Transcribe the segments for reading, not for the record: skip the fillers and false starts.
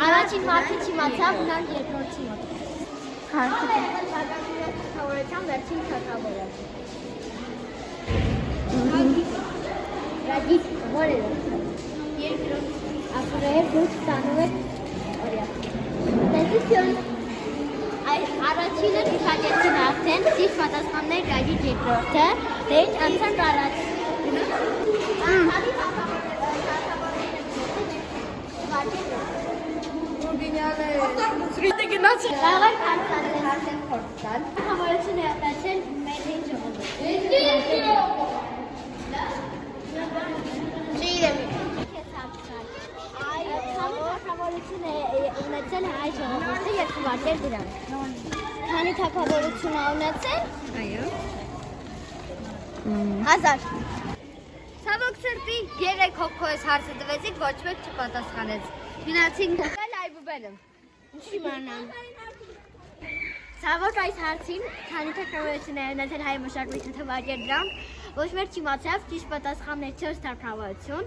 Առաջին մարդը չիմացավ, նրան երկրորդի մոտ։ Թագավորության վերջին թագավորը։ Ռադիկ որը։ Երկրորդ ապրել դուք ստանում եք օրյա։ Տեսություն։ Առաջինը դիպակեցին արդեն, ճիշտ պատասխաններ Ռադիկ երկրորդը, դե անցանք առաջ։ Սրիտը գնաց։ Լավար հարցանել արդեն փորձան։ Համարություն է ապացել մերին ժողովուրդ։ Չիրեմի։ Թագավորություն է ունեցել հայ ժողովուրդը երկու վարկեր դրան։ Քանի թագավորություն է ունեցել։ Այո։ 1000։ Ցավոք սրտի 3 հոգու ես հարցը տվեցիք, ոչ մեկ չպատասխանեց։ Գնացինք Այբուբենը։ Ինչի իմանամ։ Ցավոք այս հարցին, քանի թագավորություն է ունեցել հայ մշակույթը թվարկեր դրանք, ոչ մեկ չիմացավ, ճիշտ պատասխաններ 4 թագավորություն,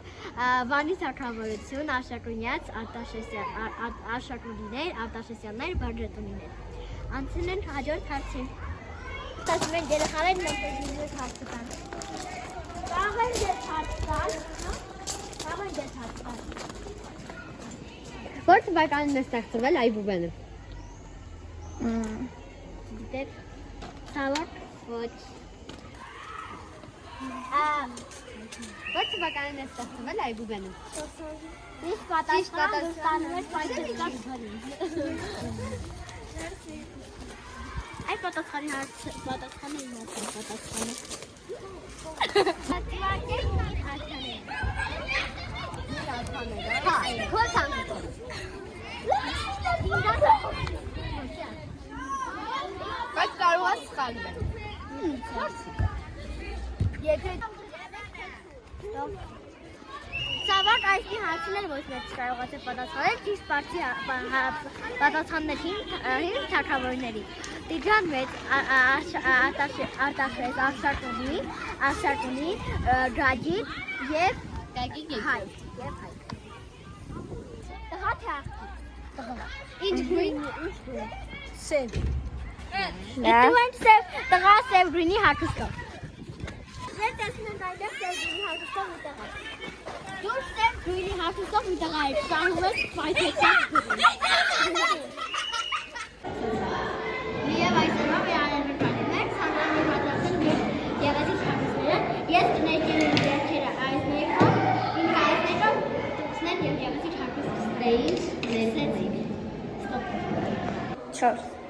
Վանի թագավորություն, Արշակունյաց, Արշակունիներ, Արտաշեսյաններ, Բարձրատունիներ։ Անցել են հաջորդ հարցին։ Ստացվում են երեխաներն նոպեզիններ հարցը տան։ Կարող են դες հարց տան, կարող են դες հարց տան։ Որ թվականին է ստեղծվել Այբուբենը։ Գիտեք, ցավոք, ոչ։ Որ թվականին է ստեղծվել Այբուբենը։ Ճիշտ պատասխան ստանում եք պայթեցկած բանի։ Այդ պատասխանի պատասխանը իմացան պատասխանը։ Պատվակեք արդանել։ Հա, քո ցանկը։ Բայց կարող ես սխալվել։ Եթե Ցավոք այսի հարցին ոչ մեկ չկարողացավ պատասխանել ճիշտ պատասխաններին թագավորների։ Տիգրան մեծ, Արտաշես, Արշակունի, Գագիկ եւ Հայ։ Տղա թե աղջիկ։ Ինչ գույն։ Սև։ Դու են սև, տղա սև գույնի հագուստով։ Ես տեսնում եմ այդտեղ սև գույնի հագուստով մի տղա։ Դու սև գույնի հագուստով մի տղա ես, ստանում ես պայթեցակ գույնի։ Միև այսօրվա մեր անելմրպատիներ, սանդրամի պատրաստել մեր եղեցիկ հագուստները, ես կներկել եմ ձերքերը այս ներքով, ինքը այս ներքով տուքսներ և եղեցիկ հագուստ ստրեին, լեսեցիկ։ Ստոպ։ 4